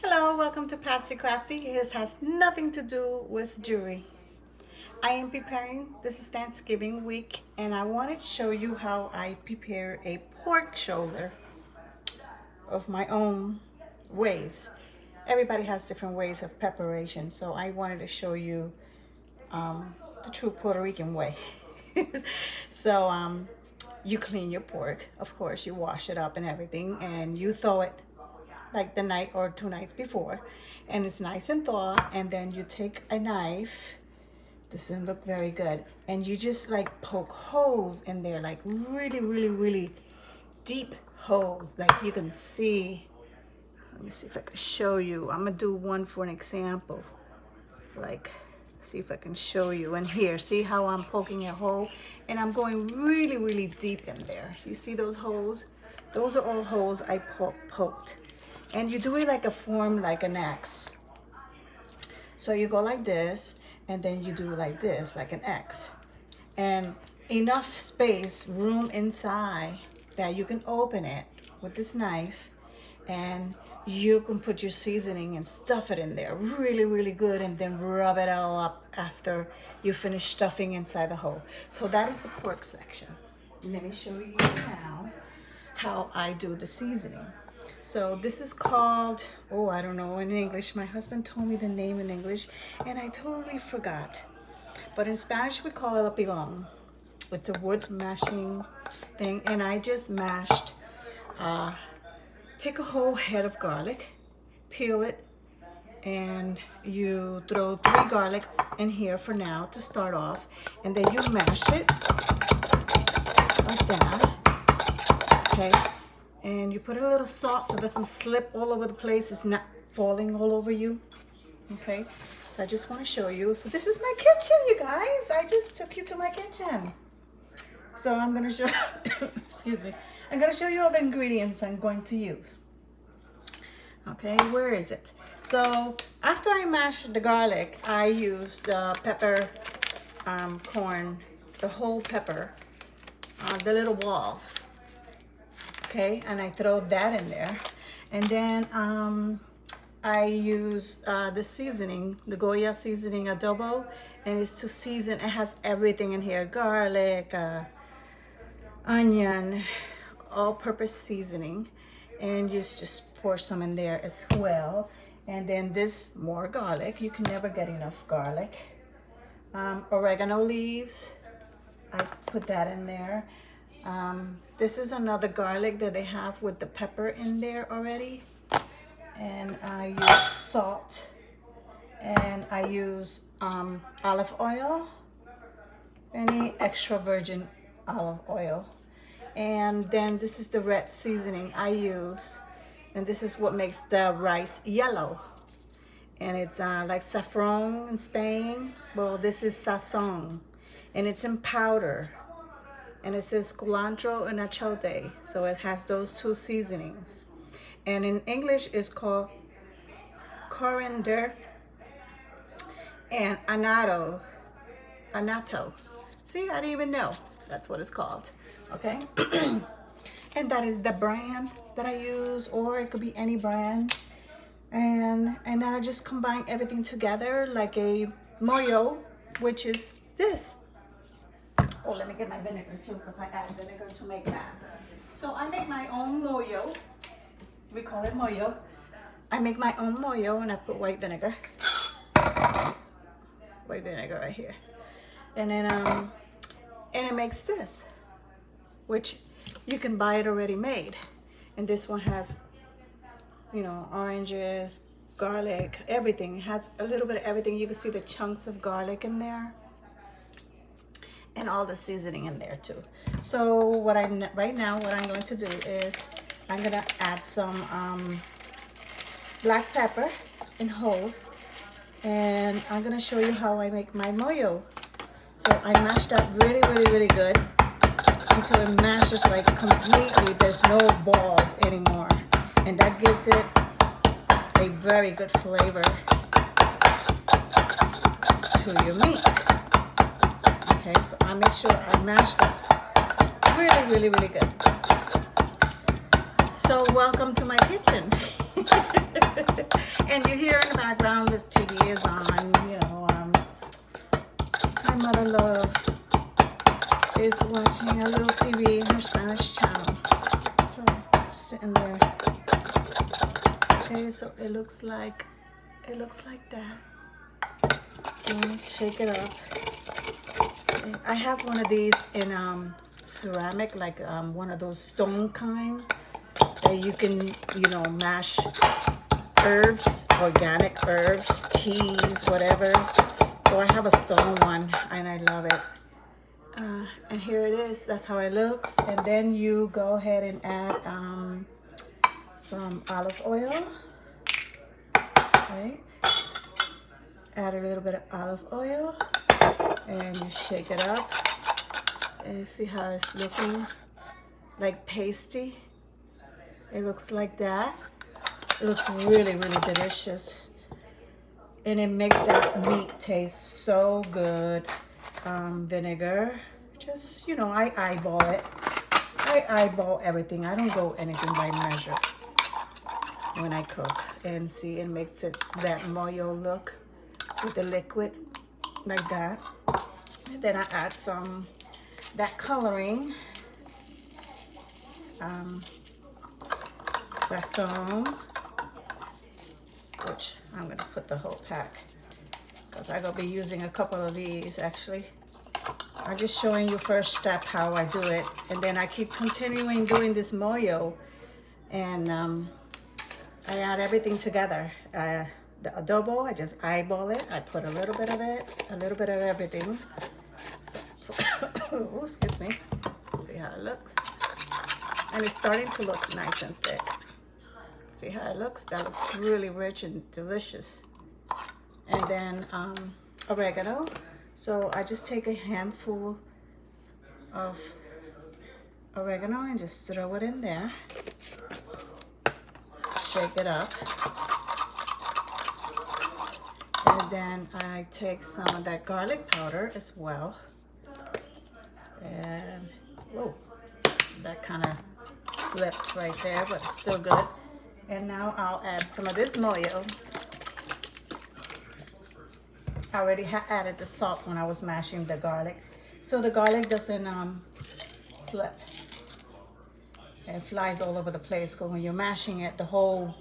Hello, welcome to Patzycraftzy. This has nothing to do with jewelry. I am preparing, this is Thanksgiving week, and I wanted to show you how I prepare a pork shoulder of my own ways. Everybody has different ways of preparation, so I wanted to show you the true Puerto Rican way. so you clean your pork, of course, you wash it up and everything, and you thaw it like the night or 2 nights before, and it's nice and thawed. And then you take a knife, this doesn't look very good, and you just like poke holes in there, like really deep holes, like you can see. Let me see if I can show you. I'm gonna do one for an example, like see if I can show you. And here, see how I'm poking a hole, and I'm going really deep in there. You see those holes? Those are all holes I poked. And you do it like a form, like an X. So you go like this, and then you do like this, like an X. And enough space, room inside, that you can open it with this knife, and you can put your seasoning and stuff it in there really good, and then rub it all up after you finish stuffing inside the hole. So that is the pork section. Let me show you now how I do the seasoning. So this is called, oh, I don't know in English. My husband told me the name in English and I totally forgot. But in Spanish we call it a pilon. It's a wood mashing thing, and I just mashed, take a whole head of garlic, peel it, and you throw 3 garlics in here for now to start off, and then you mash it like that, okay? And you put a little salt so it doesn't slip all over the place. It's not falling all over you. Okay, so I just want to show you. So this is my kitchen, you guys. I just took you to my kitchen. So I'm going to show, excuse me. I'm going to show you all the ingredients I'm going to use. Okay, where is it? So after I mashed the garlic, I used the pepper corn, the whole pepper, the little balls. Okay, and I throw that in there, and then I use the seasoning, the Goya seasoning adobo, and it's to season. It has everything in here: garlic, onion, all-purpose seasoning, and you just pour some in there as well. And then this more garlic. You can never get enough garlic. Oregano leaves, I put that in there. This is another garlic that they have with the pepper in there already. And I use salt, and I use olive oil, any extra virgin olive oil. And then this is the red seasoning I use, and this is what makes the rice yellow. And it's like saffron in Spain. Well, this is sazon, and it's in powder. And it says culantro and achote, so it has those 2 seasonings. And in English it's called coriander and anato. See, I didn't even know that's what it's called. Okay. And that is the brand that I use, or it could be any brand. And then I just combine everything together like a mollo, which is this. Oh, let me get my vinegar too, because I add vinegar to make that. So I make my own mollo. We call it mollo. I make my own mollo, and I put white vinegar. White vinegar right here. And then and it makes this, which you can buy it already made. And this one has, you know, oranges, garlic, everything. It has a little bit of everything. You can see the chunks of garlic in there, and all the seasoning in there too. So right now what I'm going to do is I'm going to add some black pepper in whole, and I'm going to show you how I make my mollo. So I mash that really good until it mashes like completely. There's no balls anymore, and that gives it a very good flavor to your meat. Okay, so I make sure I mash that really good. So welcome to my kitchen. And you hear in the background this TV is on, you know, my mother-in-law is watching a little TV in her Spanish channel. So, sitting there. Okay, so it looks like that. So shake it up. I have one of these in ceramic, like one of those stone kind that you can, you know, mash herbs, organic herbs, teas, whatever. So I have a stone one and I love it. And here it is. That's how it looks. And then you go ahead and add some olive oil. Okay. Add a little bit of olive oil and you shake it up. And you see how it's looking like pasty. It looks like that. It looks really, really delicious. And it makes that meat taste so good. Vinegar, just, you know, I eyeball it. I eyeball everything. I don't go anything by measure when I cook. And see, it makes it that moyo look with the liquid like that. And then I add some, that coloring, sazon, which I'm gonna put the whole pack because I'm gonna be using a couple of these actually. I'm just showing you first step how I do it, and then I keep continuing doing this moyo, and I add everything together. The adobo, I just eyeball it. I put a little bit of it, a little bit of everything. So, ooh, excuse me. See how it looks, and it's starting to look nice and thick. See how it looks? That looks really rich and delicious. And then oregano. So I just take a handful of oregano and just throw it in there. Shake it up. And then I take some of that garlic powder as well. And whoa, that kind of slipped right there, but it's still good. And now I'll add some of this moyo. I already added the salt when I was mashing the garlic, so the garlic doesn't slip and flies all over the place. Because when you're mashing it, the whole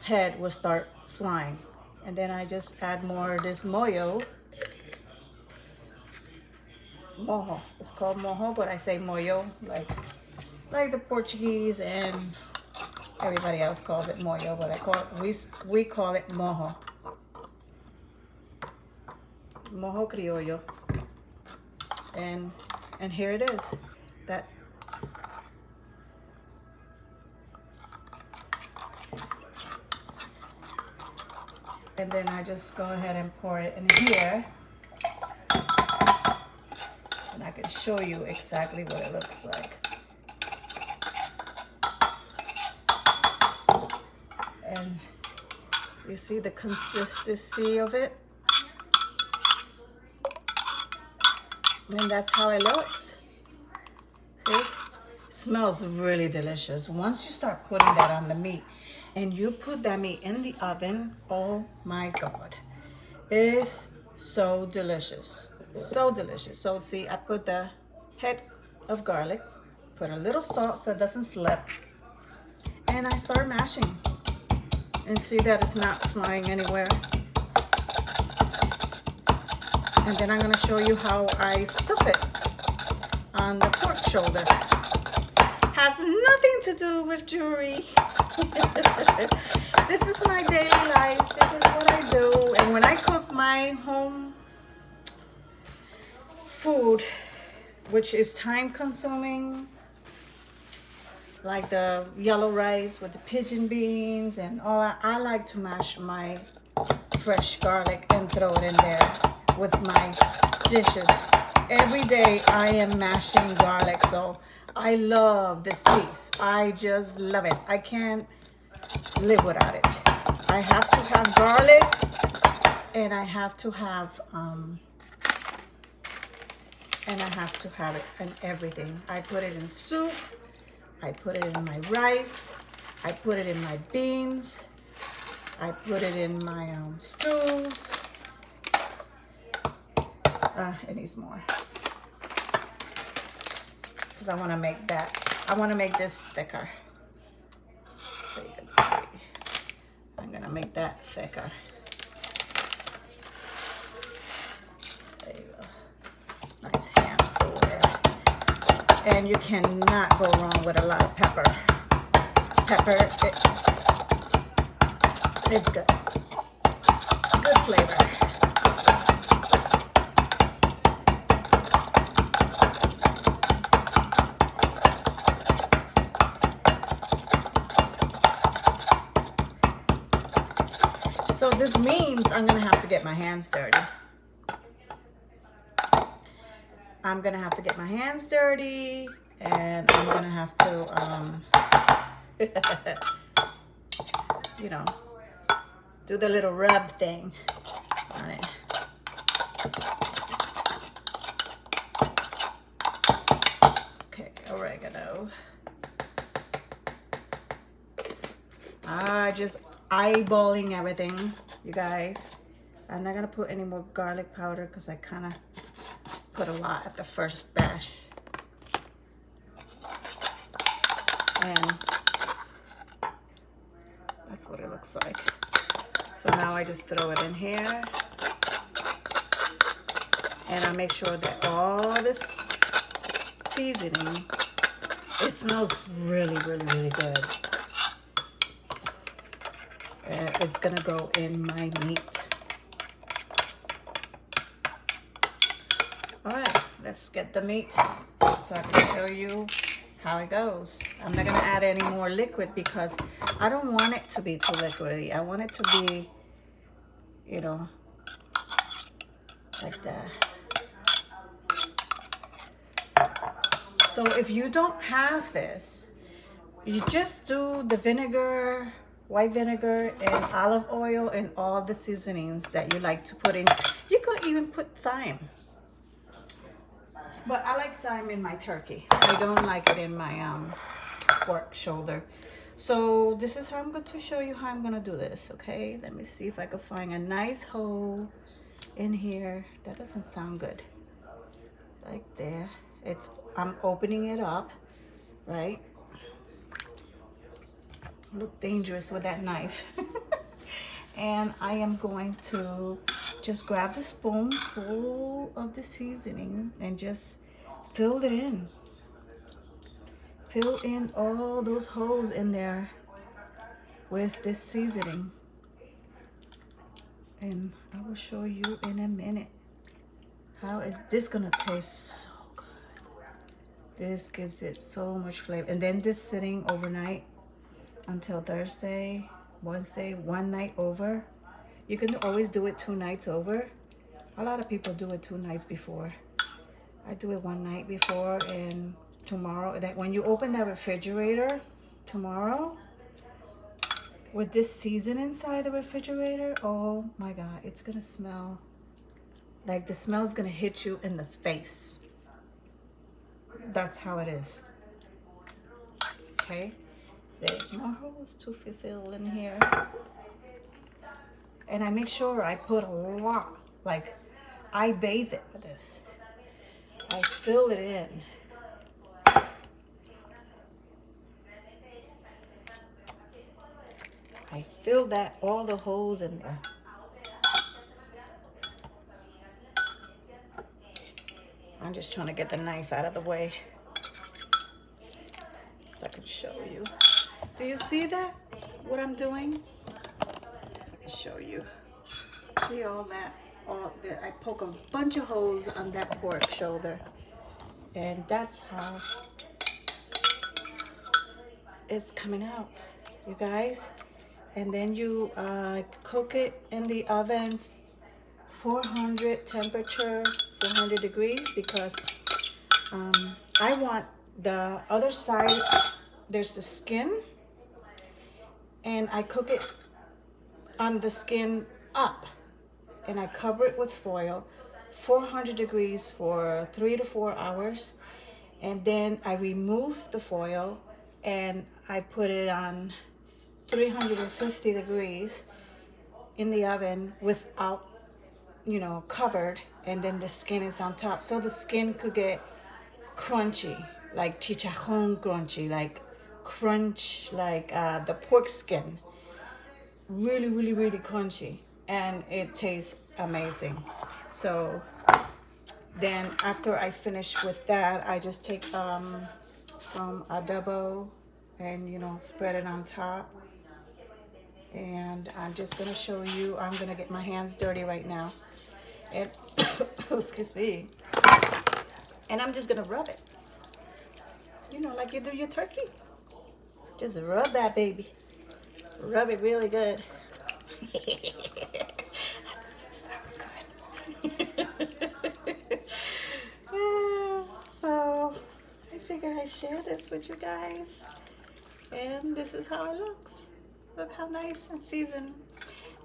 head will start flying. And then I just add more of this moyo. Mojo. It's called mojo, but I say moyo like the Portuguese and everybody else calls it moyo, but we call it mojo. Mojo criollo. And here it is. That and then I just go ahead and pour it in here. And I can show you exactly what it looks like. And you see the consistency of it? And that's how it looks. See? It smells really delicious. Once you start putting that on the meat and you put that meat in the oven, oh my God. It is so delicious. So delicious. So see, I put the head of garlic, put a little salt so it doesn't slip, and I start mashing. And see that it's not flying anywhere. And then I'm going to show you how I stuff it on the pork shoulder. Has nothing to do with jewelry. This is my daily life. This is what I do. And when I cook my home food, which is time consuming, like the yellow rice with the pigeon beans and all that, I like to mash my fresh garlic and throw it in there with my dishes. Every day I am mashing garlic, so I love this piece. I just love it. I can't live without it. I have to have garlic, and I have to have it in everything. I put it in soup, I put it in my rice, I put it in my beans, I put it in my stews. It needs more. Because I want to make that, I want to make this thicker. So you can see. I'm going to make that thicker. There you go. Nice handful there. And you cannot go wrong with a lot of pepper. Pepper, it's good. Good flavor. So this means I'm gonna have to get my hands dirty. I'm gonna have to get my hands dirty, and I'm gonna have to, you know, do the little rub thing on it. Okay, oregano. Just eyeballing everything, you guys. I'm not gonna put any more garlic powder because I kind of put a lot at the first bash. And that's what it looks like. So now I just throw it in here. And I make sure that all this seasoning, it smells really, really, really good. It's gonna go in my meat. All right, let's get the meat so I can show you how it goes. I'm not gonna add any more liquid because I don't want it to be too liquidy. I want it to be, you know, like that. So if you don't have this, you just do the vinegar, white vinegar and olive oil and all the seasonings that you like to put in. You could even put thyme. But I like thyme in my turkey. I don't like it in my pork shoulder. So this is how I'm going to show you how I'm going to do this, okay? Let me see if I can find a nice hole in here. That doesn't sound good. Like there. I'm opening it up, right? Look dangerous with that knife. And I am going to just grab the spoon full of the seasoning and just fill it in. Fill in all those holes in there with this seasoning. And I will show you in a minute how is this gonna taste so good. This gives it so much flavor. And then this sitting overnight until Thursday, Wednesday, one night over. You can always do it 2 nights over. A lot of people do it 2 nights before. I do it 1 night before, and tomorrow, that when you open that refrigerator tomorrow, with this season inside the refrigerator, oh my God, it's gonna smell like the smell's gonna hit you in the face. That's how it is. Okay. There's more holes to fill in here. And I make sure I put a lot, like I bathe it with this. I fill it in. I fill that, all the holes in there. I'm just trying to get the knife out of the way so I can show you. Do you see that? What I'm doing? Let me show you. See all that? All that? I poke a bunch of holes on that pork shoulder, and that's how it's coming out, you guys. And then you cook it in the oven, 400 temperature, 400 degrees, because I want the other side. There's the skin, and I cook it on the skin up, and I cover it with foil, 400 degrees for 3 to 4 hours, and then I remove the foil and I put it on 350 degrees in the oven without, you know, covered, and then the skin is on top. So the skin could get crunchy, like chicharron crunchy, like crunch, like the pork skin. Really, really, really crunchy. And it tastes amazing. So then after I finish with that, I just take some adobo and, you know, spread it on top. And I'm just gonna show you, I'm gonna get my hands dirty right now. And excuse me. And I'm just gonna rub it. You know, like you do your turkey. Just rub that baby. Rub it really good. So I figured I'd share this with you guys. And this is how it looks. Look how nice and seasoned.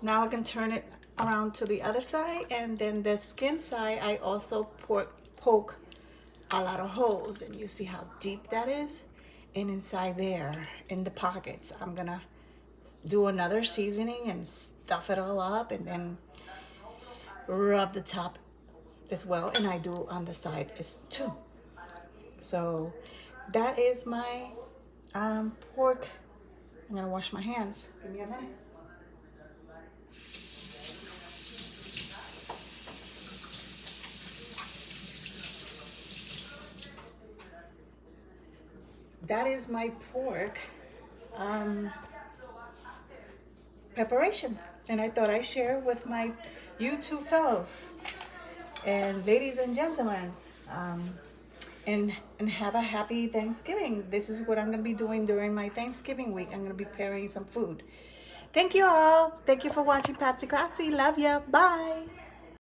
Now I can turn it around to the other side, and then the skin side I also poke a lot of holes, and you see how deep that is. And inside there in the pockets I'm gonna do another seasoning and stuff it all up, and then rub the top as well, and I do on the side as too. So that is my pork. I'm gonna wash my hands. Give me a minute. That is my pork preparation, and I thought I'd share with my YouTube fellows and ladies and gentlemen, and have a happy Thanksgiving. This is what I'm gonna be doing during my Thanksgiving week. I'm gonna be preparing some food. Thank you all. Thank you for watching Patzycraftzy. Love ya. Bye.